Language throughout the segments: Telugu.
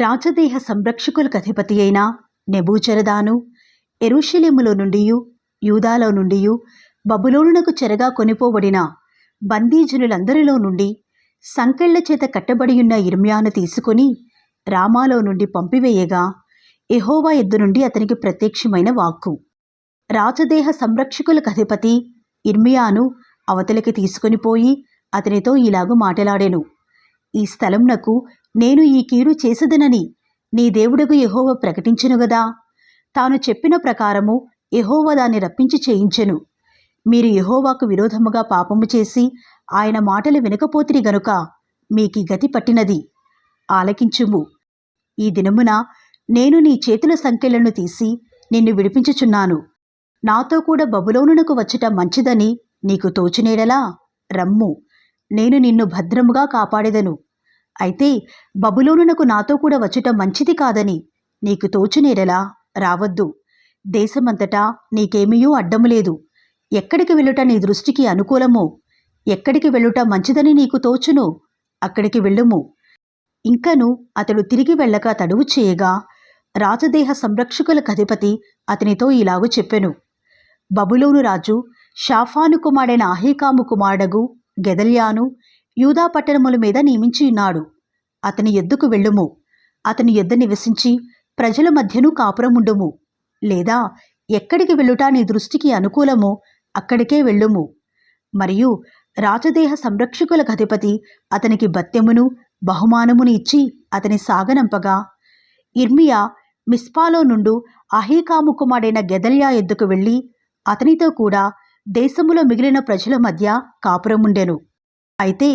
రాజదేహ సంరక్షకులకు అధిపతి అయిన నెబూజరదాను యెరూషలేములో నుండియు యూదాలో నుండియు బబులోనునకు చెరగా కొనిపోబడిన బందీజనులందరిలో నుండి సంకెళ్ల చేత కట్టబడియున్న యిర్మీయాను తీసుకొని రామాలో నుండి పంపివేయగా యెహోవా యొద్ద నుండి అతనికి ప్రత్యక్షమైన వాక్కు. రాజదేహ సంరక్షకులకు అధిపతి యిర్మీయాను అవతలికి తీసుకొని పోయి అతనితో ఇలాగు మాటలాడెను. ఈ స్థలంనకు నేను ఈ కీడు చేసేదనని నీ దేవుడగు యెహోవా ప్రకటించెను గదా. తాను చెప్పిన ప్రకారము యెహోవా దాన్ని రప్పించి చేయించెను. మీరు యెహోవాకు విరోధముగా పాపము చేసి ఆయన మాటలు వినకపోతిరి గనుక మీకీ గతి పట్టినది. ఆలకించుము. ఈ దినమున నేను నీ చేతుల సంకెళ్లను తీసి నిన్ను విడిపించుచున్నాను. నాతో కూడా బబులోనునకు వచ్చుట మంచిదని నీకు తోచునేడలా రమ్ము, నేను నిన్ను భద్రముగా కాపాడెదను. అయితే బబులోనునకు నాతో కూడా వచ్చుట మంచిది కాదని నీకు తోచునేడలా రావద్దు. దేశమంతటా నీకేమీయూ అడ్డము లేదు. ఎక్కడికి వెళ్ళుట నీ దృష్టికి అనుకూలమో, ఎక్కడికి వెళ్ళుట మంచిదని నీకు తోచునో అక్కడికి వెళ్ళుము. ఇంకను అతడు తిరిగి వెళ్ళక తడువు చేయగా రాజదేహ సంరక్షకులకు అధిపతి అతనితో ఇలాగు చెప్పెను. బబులోను రాజు షాఫాను కుమారుడైన అహీకాము కుమారుడగు గెదల్యాను యూదా పట్టణముల మీద నియమించియున్నాడు. అతని యొద్దకు వెళ్ళుము. అతని యొద్ద నివసించి ప్రజల మధ్యను కాపురముండుము. లేదా ఎక్కడికి వెళ్ళుట నీ దృష్టికి అనుకూలమో అక్కడికే వెళ్ళుము. మరియు రాజదేహ సంరక్షకులకు అధిపతి అతనికి భత్యమును బహుమానమును ఇచ్చి అతని సాగనంపగా యిర్మీయా మిస్పాలో నుండు అహీకాము కుమారుడైన గెదల్యా యొద్దకు వెళ్ళి అతనితో కూడా దేశములో మిగిలిన ప్రజల మధ్య కాపురముండెను. అయితే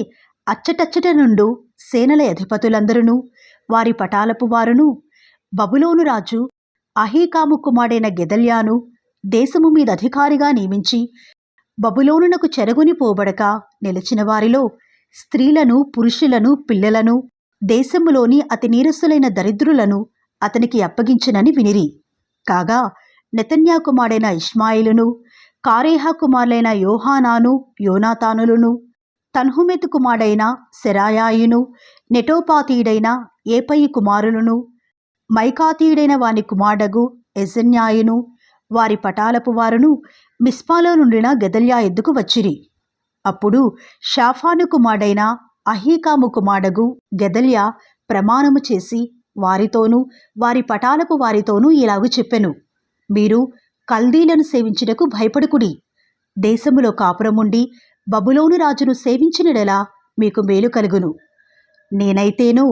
అచ్చటచ్చట నుండు సేనల అధిపతులందరూ వారి పటాలపు వారును బబులోను రాజు అహీకాము కుమారుడైన గెదల్యాను దేశము మీద అధికారిగా నియమించి బబులోనునకు చెరగుని పోబడక నిలిచిన వారిలో స్త్రీలను పురుషులను పిల్లలను దేశములోని అతి నీరసులైన దరిద్రులను అతనికి అప్పగించనని వినిరి. కాగా నెతన్యా కుమారుడైన ఇష్మాయిలును కారేహ కుమారులైన యోహానాను యోనాతానులను తన్హుమెతు కుమారుడైన సెరాయాయును నెటోపాతీయుడైన ఏపయి కుమారులను మైకాతీయుడైన వాని కుమారుడగు ఎజన్యాయును వారి పటాలపు వారును మిస్పాలో నుండిన గెదల్యా ఎద్దుకు వచ్చిరి. అప్పుడు షాఫాను కుమారుడైన అహీకాము కుమారుడగు గెదల్యా ప్రమాణము చేసి వారితోనూ వారి పటాలపు వారితోనూ ఇలాగు చెప్పెను. మీరు కల్దీలను సేవించుటకు భయపడుకుడి. దేశములో కాపురముండి బబులోను రాజును సేవించినడెలా మీకు మేలు కలుగును. నేనైతేనో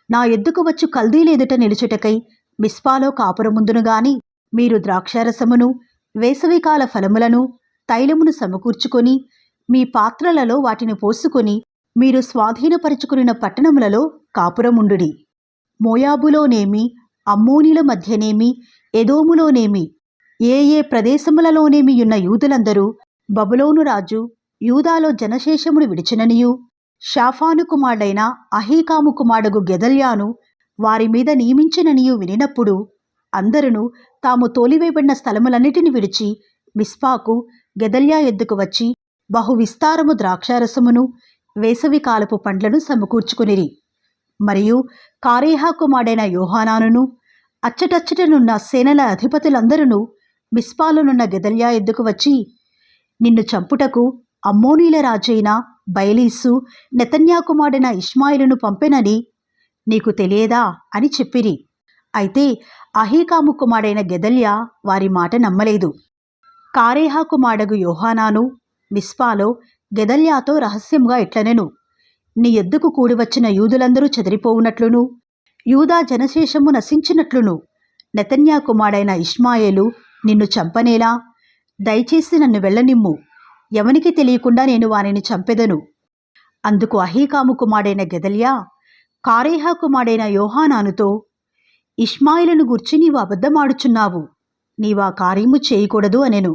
నా ఎద్దుకు వచ్చు కల్దీలెదుట నిలుచుటకై మిస్పాలో కాపురముందును గాని మీరు ద్రాక్షారసమును వేసవికాల ఫలములను తైలమును సమకూర్చుకొని మీ పాత్రలలో వాటిని పోసుకొని మీరు స్వాధీనపరుచుకున్న పట్టణములలో కాపురముండుడి. మోయాబులోనేమి అమ్మోనీల మధ్యనేమి ఎదోములోనేమి ఏ ప్రదేశములలోనేమి యున్న యూదులందరూ బబులోను రాజు యూదాలో జనశేషమును విడిచిననియు షాఫాను కుమారుడైన అహీకాము కుమారుడగు గెదల్యాను వారి మీద నియమించిననియు వినినప్పుడు అందరును తాము తోలివేయబడిన స్థలములన్నిటిని విడిచి మిస్పాకు గెదల్యా ఎద్దుకు వచ్చి బహు విస్తారము ద్రాక్షారసమును వేసవికాలపు పండ్లను సమకూర్చుకునిరి. మరియు కారేహ కుమారుడైన యోహానానును అచ్చటచ్చటనున్న సేనల అధిపతులందరూ మిస్పాలోనున్న గెదల్యా ఎద్దుకు వచ్చి నిన్ను చంపుటకు అమ్మోనీల రాజైన బయలీసు నెతన్యా కుమారుడైన ఇష్మాయిలును పంపెనని నీకు తెలియదా అని చెప్పిరి. అయితే అహీకాము కుమారుడైన గెదల్యా వారి మాట నమ్మలేదు. కారేహ కుమారుడగు యోహానాను మిస్పాలో గెదల్యాతో రహస్యంగా ఇట్లనెను. నీ ఎద్దుకు కూడివచ్చిన యూదులందరూ చెదిరిపోవునట్లును యూదా జనశేషము నశించినట్లును నెతన్యా కుమారుడైన ఇష్మాయేలు నిన్ను చంపనేలా. దయచేసి నన్ను వెళ్ళనిమ్ము. ఎవనికి తెలియకుండా నేను వానిని చంపెదను. అందుకు అహీకాము కుమారుడైన గెదల్యా కారేహ కుమారుడైన యోహానానుతో ఇష్మాయిలును గూర్చి నీవు అబద్ధమాడుచున్నావు. నీవా కార్యము చేయకూడదు అనెను.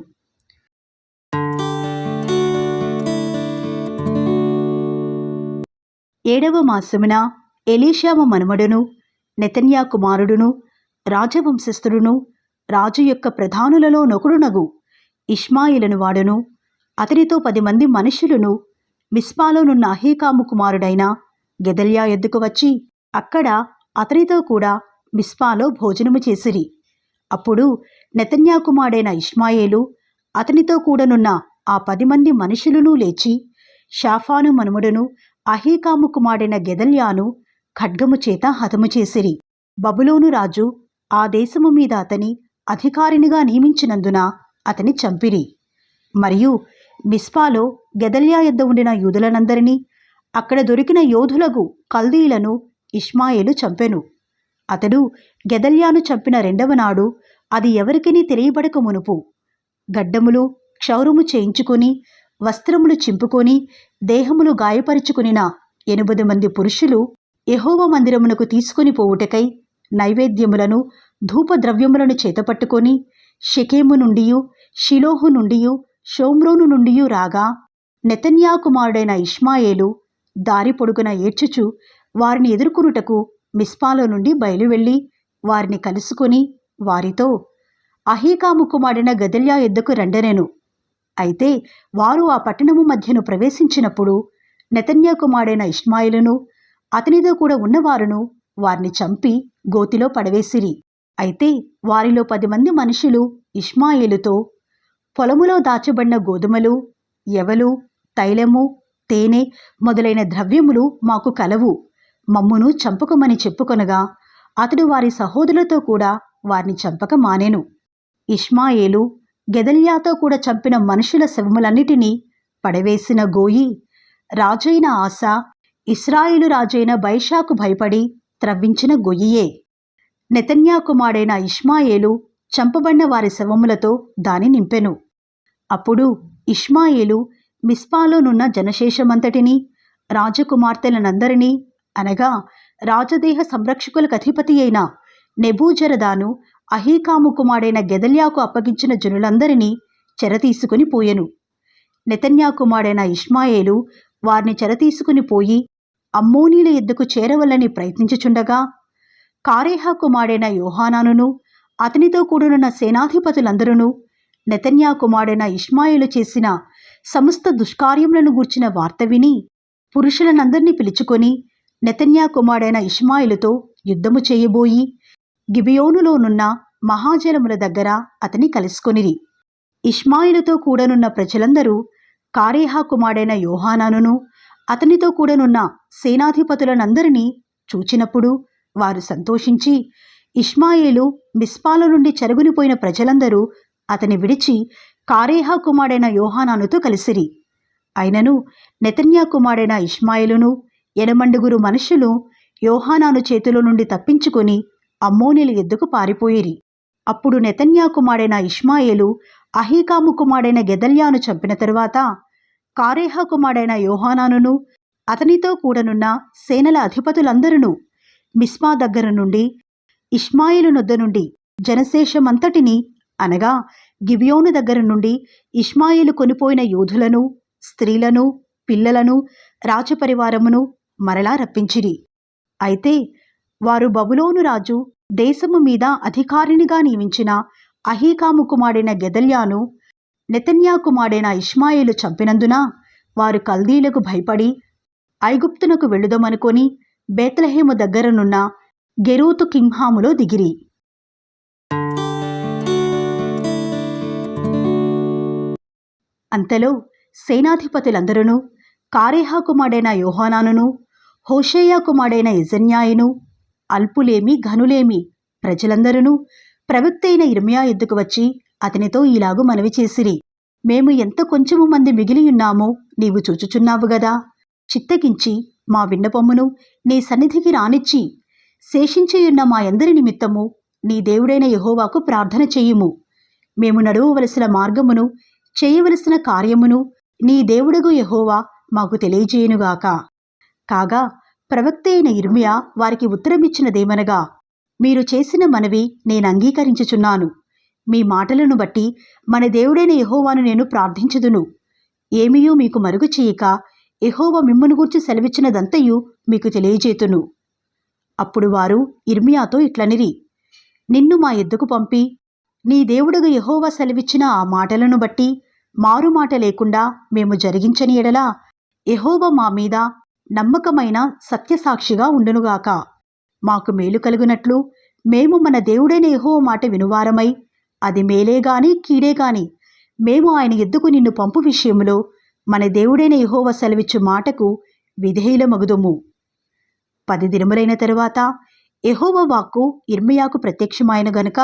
7వ మాసమున ఎలీషాము మనుమడును నెతన్యా కుమారుడును రాజవంశస్థుడును రాజు యొక్క ప్రధానులలో నొకడునగు ఇష్మాయిలను వాడును అతనితో 10 మంది మనుషులను మిస్పాలోనున్న అహీకాము కుమారుడైన గెదల్యా ఎద్దుకు వచ్చి అక్కడ అతనితో కూడా మిస్పాలో భోజనము చేసిరి. అప్పుడు నెతన్యా కుమారుడైన ఇష్మాయేలు అతనితో కూడనున్న ఆ 10 మంది మనుషులను లేచి షాఫాను మనుమడును అహీకాము కుమారుడైన గెదల్యాను ఖడ్గము చేత హతము చేసిరి. బబులోను రాజు ఆ దేశము మీద అతని అధికారినిగా నియమించినందున అతని చంపిరి. మరియు మిస్పాలో గెదల్యా యొద్ద ఉండిన యూదులనందరినీ, అక్కడ దొరికిన యోధులకు కల్దీలను ఇష్మాయేలు చంపెను. అతడు గెదల్యాను చంపిన 2వ నాడు అది ఎవరికినీ తెలియబడక మునుపు గడ్డములు క్షౌరము చేయించుకొని వస్త్రములు చింపుకొని దేహములు గాయపరుచుకునిన 8 మంది పురుషులు యెహోవా మందిరమునకు తీసుకొని పోవుటకై నైవేద్యములను ధూపద్రవ్యములను చేతపట్టుకొని షెకెము నుండియు షిలోహు నుండియు షోమ్రోను నుండియు రాగా, నెతన్యా కుమారుడైన ఇష్మాయేలు దారి పొడుగున ఏడ్చుచు వారిని ఎదుర్కొనుటకు మిస్పాలో నుండి బయలువెళ్ళి వారిని కలుసుకొని వారితో, అహీకాము కుమారుడైన గెదల్యా యొద్దకు రండనెను. అయితే వారు ఆ పట్టణము మధ్యను ప్రవేశించినప్పుడు నెతన్యా కుమారుడైన ఇష్మాయేలును అతనితో కూడా ఉన్నవారును వారిని చంపి గోతిలో పడవేసిరి. అయితే వారిలో 10 మంది మనుషులు ఇష్మాయేలుతో, పొలములో దాచబడిన గోధుమలు, యవలు, తైలము, తేనె మొదలైన ద్రవ్యములు మాకు కలవు, మమ్మును చంపకమని చెప్పుకొనగా అతడు వారి సహోదరులతో కూడా వారిని చంపక మానెను. ఇష్మాయేలు గెదల్యాతో కూడా చంపిన మనుషుల శవములన్నిటినీ పడవేసిన గోయి రాజైన ఆసా, ఇశ్రాయేలు రాజైన బయషాకు భయపడి త్రవ్వించిన గొయ్యియే. నెతన్యా కుమారుడైన ఇష్మాయేలు చంపబడిన వారి శవములతో దాని నింపెను. అప్పుడు ఇష్మాయేలు మిస్పాలోనున్న జనశేషమంతటినీ రాజకుమార్తెలనందరినీ, అనగా రాజదేహ సంరక్షకులకు అధిపతి అయిన నెబూజరదాను అహీకాము కుమారుడైన గెదల్యాకు అప్పగించిన జనులందరినీ చెరతీసుకుని పోయెను. నెతన్యా కుమారుడైన ఇష్మాయేలు వారిని చెరతీసుకుని పోయి అమ్మోనీల యొద్దకు చేరవలని ప్రయత్నించుచుండగా, కారేహా కుమారుడైన యోహానానును అతనితో కూడునున్న సేనాధిపతులందరూ నెతన్యా కుమారుడైన ఇష్మాయేలు చేసిన సమస్త దుష్కార్యములను గూర్చిన వార్త విని పురుషులనందరినీ పిలుచుకొని నెతన్యా కుమారుడైన ఇష్మాయేలుతో యుద్ధము చేయబోయి గిబియోనులోనున్న మహాజలముల దగ్గర అతని కలుసుకొనిరి. ఇష్మాయేలుతో కూడనున్న ప్రజలందరూ కారేహా కుమారుడైన యోహానానును అతనితో కూడనున్న సేనాధిపతులనందరినీ చూచినప్పుడు వారు సంతోషించి, ఇష్మాయేలు మిస్పాలో నుండి చెరుగునిపోయిన ప్రజలందరూ అతని విడిచి కారేహా కుమారుడైన యోహానానుతో కలిసిరి. అయినను నెతన్యా కుమారుడైన ఇష్మాయేలును 8 మనుషులు యోహానాను చేతిలో నుండి తప్పించుకొని అమ్మోనీల యొద్దకు పారిపోయిరి. అప్పుడు నెతన్యా కుమారుడైన ఇష్మాయేలు అహీకాము కుమారుడైన గెదల్యాను చంపిన తరువాత కారేహా కుమారుడైన యోహానానును అతనితో కూడనున్న సేనల అధిపతులందరూ మిస్పా దగ్గర నుండి ఇష్మాయేలు నొద్ద నుండి జనశేషమంతటిని, అనగా గిబియోను దగ్గర నుండి ఇష్మాయేలు కొనిపోయిన యోధులను, స్త్రీలను, పిల్లలను, రాజపరివారమును మరలా రప్పించిరి. అయితే వారు బబులోను రాజు దేశము మీద అధికారినిగా నియమించిన అహీకాము కుమారుడైన గెదల్యాను నెతన్యా కుమారుడైన ఇష్మాయేలు చంపినందున వారు కల్దీలకు భయపడి ఐగుప్తునకు వెళ్ళుదమనుకొని బేత్లెహేము దగ్గరనున్న గెరూతు కింహాములో దిగిరి. అంతలో సేనాధిపతులందరూ కారేహా కుమారుడైన యోహానానును హోషేయ కుమారుడైన యెజన్యాయును, అల్పులేమి ఘనులేమి ప్రజలందరూ ప్రవక్త అయిన ఇర్మీయా యొద్దకు వచ్చి అతనితో ఇలాగు మనవి చేసిరి. మేము ఎంత కొంచెము మంది మిగిలియున్నామో నీవు చూచుచున్నావు గదా, చిత్తగించి మా విన్నపమును నీ సన్నిధికి రానిచ్చి శేషించియున్న మా అందరి నిమిత్తము నీ దేవుడైన యెహోవాకు ప్రార్థన చేయుము. మేము నడువవలసిన మార్గమును చేయవలసిన కార్యమును నీ దేవుడగు యెహోవా మాకు తెలియజేయునుగాక. కాగా ప్రవక్త అయిన ఇర్మీయా వారికి ఉత్తరమిచ్చినదేమనగా, మీరు చేసిన మనవి నేను అంగీకరించుచున్నాను. మీ మాటలను బట్టి మన దేవుడైన యెహోవాను నేను ప్రార్థించుదును. ఏమీయూ మీకు మరుగు చేయక యెహోవా మిమ్మును గూర్చి సెలవిచ్చినదంతయు మీకు తెలియజేతును. అప్పుడు వారు ఇర్మీయాతో ఇట్లనిరి, నిన్ను మా యొద్దకు పంపి నీ దేవుడగు యెహోవా సెలవిచ్చిన ఆ మాటలను బట్టి మారుమాట లేకుండా మేము జరిగించని ఎడల యెహోవా మా మీద నమ్మకమైన సత్యసాక్షిగా ఉండునుగాక. మాకు మేలు కలుగునట్లు మేము మన దేవుడైన యెహోవా మాట వినువారమై, అది మేలే గాని కీడే గాని మేము ఆయన ఎద్దుకు నిన్ను పంపు విషయములో మన దేవుడైన యెహోవా సెలవిచ్చు మాటకు విధేయులమగుదుము. 10 దినములైన తరువాత యెహోవా వాక్కు యిర్మీయాకు ప్రత్యక్షమాయెను గనుక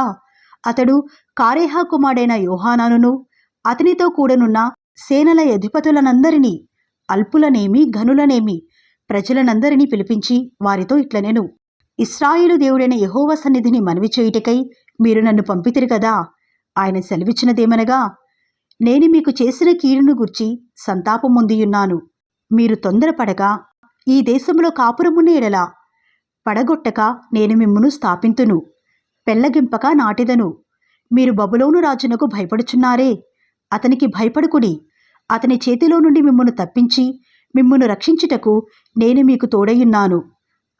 అతడు కారేహ కుమారుడైన యోహానానును అతనితో కూడనున్న సేనల అధిపతులనందరినీ, అల్పులనేమి ఘనులనేమి ప్రజలనందరినీ పిలిపించి వారితో ఇట్లనెను: ఇశ్రాయేలు దేవుడైన యెహోవా సన్నిధిని మనవి చేయుటకై మీరు నన్ను పంపితిరి కదా. ఆయన సెలవిచ్చినదేమనగా, నేను మీకు చేసిన కీడును గూర్చి సంతాపమొందియున్నాను. మీరు తొందరపడగా ఈ దేశంలో కాపురమున్న ఎడల పడగొట్టక నేను మిమ్మును స్థాపింతును, పెళ్లగింపక నాటెదను. మీరు బబులోను రాజునకు భయపడుచున్నారే, అతనికి భయపడుకుడి. అతని చేతిలో నుండి మిమ్మును తప్పించి మిమ్మును రక్షించుటకు నేను మీకు తోడయున్నాను.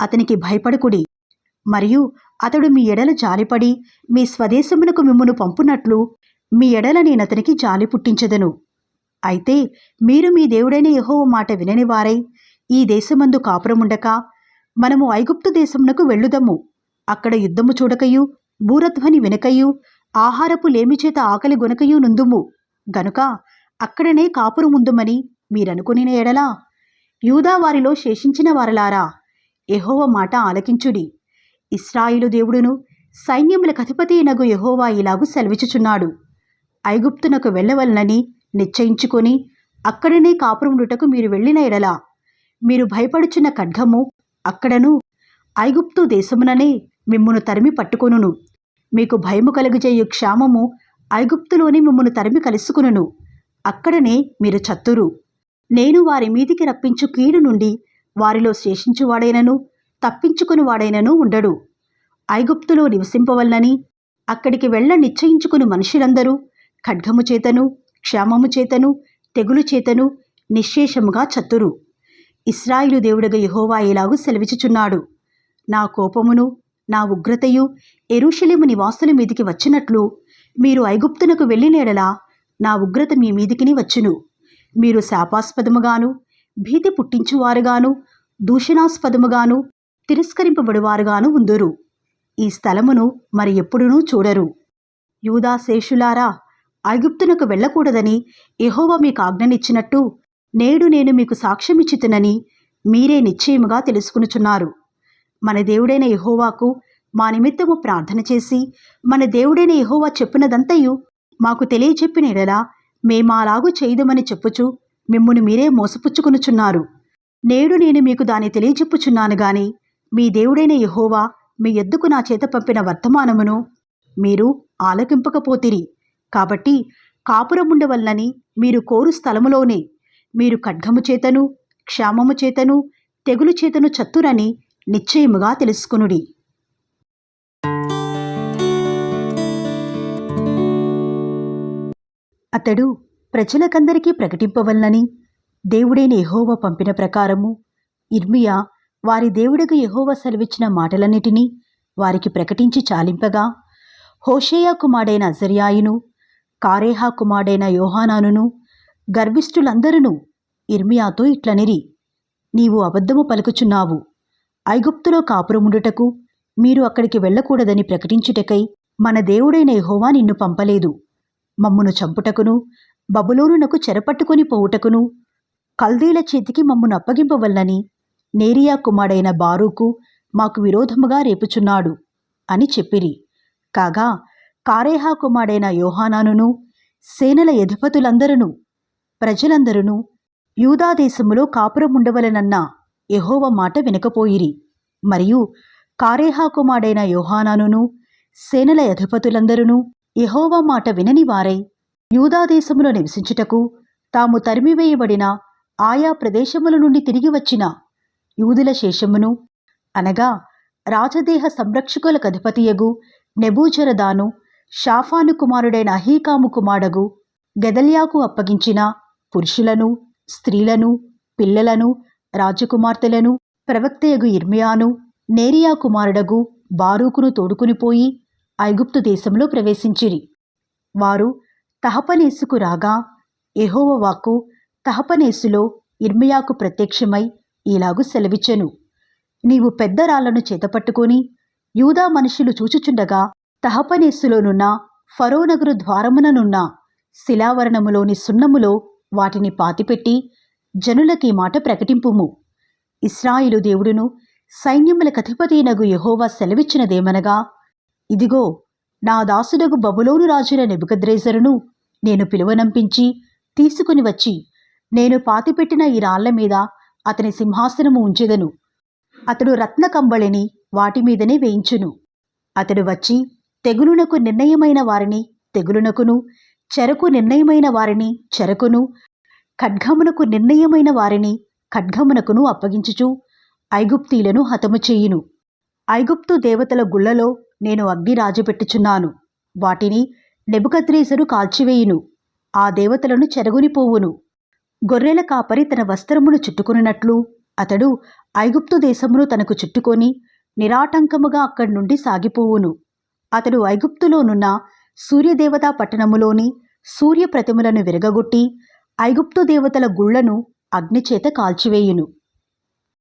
అతనికి భయపడుకుడి. మరియు అతడు మీ ఎడల జాలిపడి మీ స్వదేశమునకు మిమ్మును పంపునట్లు మీ ఎడల నేనతనికి జాలి పుట్టించెదను. అయితే మీరు మీ దేవుడైన యెహోవా మాట వినని వారై ఈ దేశమందు కాపురముండక, మనము ఐగుప్తు దేశమునకు వెళ్ళుదము, అక్కడ యుద్ధము చూడకయు బూరధ్వని వినకయు ఆహారపు లేమిచేత ఆకలి గొనకయు నుందుము గనుక అక్కడనే కాపురముందుమని మీరనుకునిన ఎడలా, యూదా వారిలో శేషించిన వారలారా, యెహోవా మాట ఆలకించుడి. ఇశ్రాయేలు దేవుడును సైన్యములకు అధిపతి అయినగు యెహోవా ఇలాగు సెలవిచ్చుచున్నాడు: ఐగుప్తునకు వెళ్ళవలనని నిశ్చయించుకొని అక్కడనే కాపురముండుటకు మీరు వెళ్ళిన ఎడల, మీరు భయపడుచున్న ఖడ్గము అక్కడను ఐగుప్తు దేశముననే మిమ్మును తరిమి పట్టుకొనును. మీకు భయము కలుగజేయు క్షామము ఐగుప్తులోనే మిమ్మును తరిమి కలుసుకునును. అక్కడనే మీరు చత్తురు. నేను వారి మీదికి రప్పించు కీడు నుండి వారిలో శేషించువాడైనను తప్పించుకుని వాడైనను ఉండడు. ఐగుప్తులో నివసింపవలనని అక్కడికి వెళ్ళ నిశ్చయించుకుని మనుషులందరూ ఖడ్గము చేతను క్షామము చేతను తెగులు చేతను నిశ్శేషముగా చత్తురు. ఇశ్రాయేలు దేవుడగు యెహోవా ఇలాగు సెలవిచ్చుచున్నాడు: నా కోపమును నా ఉగ్రతయు యెరూషలేము నివాసుల మీదికి వచ్చినట్లు మీరు ఐగుప్తునకు వెళ్ళినేడలా నా ఉగ్రత మీ మీదికిని వచ్చును. మీరు శాపాస్పదముగాను భీతి పుట్టించువారుగాను దూషణాస్పదముగాను తిరస్కరింపబడువారుగాను ఉందురు. ఈ స్థలమును మరి ఎప్పుడునూ చూడరు. యూదా శేషులారా, ఐగుప్తునకు వెళ్ళకూడదని యెహోవా మీకు ఆజ్ఞనిచ్చినట్టు నేడు నేను మీకు సాక్ష్యమిచ్చుతునని మీరే నిశ్చయముగా తెలుసుకునుచున్నారు. మన దేవుడైన యెహోవాకు మా నిమిత్తము ప్రార్థన చేసి మన దేవుడైన యెహోవా చెప్పినదంతయు మాకు తెలియచెప్పిన ఎడలా మేమాలాగు చేయుదమని చెప్పుచు మిమ్మును మీరే మోసపుచ్చుకొనుచున్నారు. నేడు నేను మీకు దాన్ని తెలియచెప్పుచున్నాను గాని మీ దేవుడైన యెహోవా మీ యొద్దకు నా చేత పంపిన వర్తమానమును మీరు ఆలకింపకపోతిరి. కాబట్టి కాపురముండవలనని మీరు కోరు స్థలములోనే మీరు ఖడ్గము చేతను క్షామము చేతను తెగులు చేతను చత్తురని నిశ్చయముగా తెలుసుకొనుడి. అతడు ప్రజలకందరికీ ప్రకటింపవలనని దేవుడైన యెహోవా పంపిన ప్రకారము యిర్మీయా వారి దేవుడగు యెహోవా సెలవిచ్చిన మాటలన్నిటినీ వారికి ప్రకటించి చాలింపగా, హోషేయ కుమారుడైన అజర్యాయును కారేహ కుమారుడైన యోహానానును గర్విష్ఠులందరూ యిర్మీయాతో ఇట్లనిరి: నీవు అబద్ధము పలుకుచున్నావు. ఐగుప్తులో కాపురముండుటకు మీరు అక్కడికి వెళ్ళకూడదని ప్రకటించుటకై మన దేవుడైన యెహోవా నిన్ను పంపలేదు. మమ్మును చంపుటకును బబులోనునకు చెరపట్టుకొని పోవుటకును కల్దీల చేతికి మమ్మును అప్పగింపవలనని నేరియా కుమారుడైన బారూకు మాకు విరోధముగా రేపుచున్నాడు అని చెప్పిరి. కాగా కారేహ కుమారుడైన యోహానానును సేనల అధిపతులందరూ ప్రజలందరూ యూదాదేశములో కాపురముండవలనన్న యెహోవా మాట వినకపోయిరి. మరియు కారేహ కుమారుడైన యోహానానును సేనల అధిపతులందరూ యెహోవా మాట వినని వారై యూదాదేశములో నివసించుటకు తాము తరిమివేయబడిన ఆయా ప్రదేశముల నుండి తిరిగి వచ్చిన యూదుల శేషమును అనగా రాజదేహ సంరక్షకులకు అధిపతియగు నెబూజరదాను షాఫాను కుమారుడైన అహీకాము కుమారుడగు గెదల్యాకు అప్పగించిన పురుషులను స్త్రీలను పిల్లలను రాజకుమార్తెలను ప్రవక్తయగు యిర్మీయాను నేరియా కుమారుడగు బారూకును తోడుకునిపోయి ఐగుప్తు దేశంలో ప్రవేశించిరి. వారు తహపనేసుకు రాగా యెహోవా వాక్కు తహపనేసులో యిర్మీయాకు ప్రత్యక్షమై ఇలాగు సెలవిచ్చెను: నీవు పెద్ద రాళ్లను చేతపట్టుకొని యూదా మనుషులు చూచుచుండగా తహపనేస్సులోనున్న ఫరో నగరు ద్వారముననున్న శిలావరణములోని సున్నములో వాటిని పాతిపెట్టి జనులకీ మాట ప్రకటింపుము. ఇశ్రాయేలు దేవుడును సైన్యములకధిపతియగు యెహోవా సెలవిచ్చినదేమనగా, ఇదిగో, నా దాసుడగు బబులోను రాజైన నెబుకద్రెజరును నేను పిలువనంపించి తీసుకుని వచ్చి నేను పాతిపెట్టిన ఈ రాళ్ల మీద అతని సింహాసనము ఉంచెదను. అతడు రత్నకంబళిని వాటి మీదనే వేయించును. అతడు వచ్చి తెగులునకు నిర్ణయమైన వారిని తెగులునకును, చెరకు నిర్ణయమైన వారిని చెరకును, ఖడ్గమునకు నిర్ణయమైన వారిని ఖడ్గమునకును అప్పగించుచు ఐగుప్తీలను హతము చేయును. ఐగుప్తు దేవతల గుళ్లలో నేను అగ్ని రాజపెట్టుచున్నాను. వాటిని నెబుకద్రెజరు కాల్చివేయును. ఆ దేవతలను చెరగొనిపోవును. గొర్రెల కాపరి తన వస్త్రమును చుట్టుకున్నట్లు అతడు ఐగుప్తు దేశమును తనకు చుట్టుకొని నిరాటంకముగా అక్కడి నుండి సాగిపోవును. అతడు ఐగుప్తులోనున్న సూర్యదేవతా పట్టణములోని సూర్యప్రతిమలను విరగగొట్టి ఐగుప్తు దేవతల గుళ్లను అగ్నిచేత కాల్చివేయును.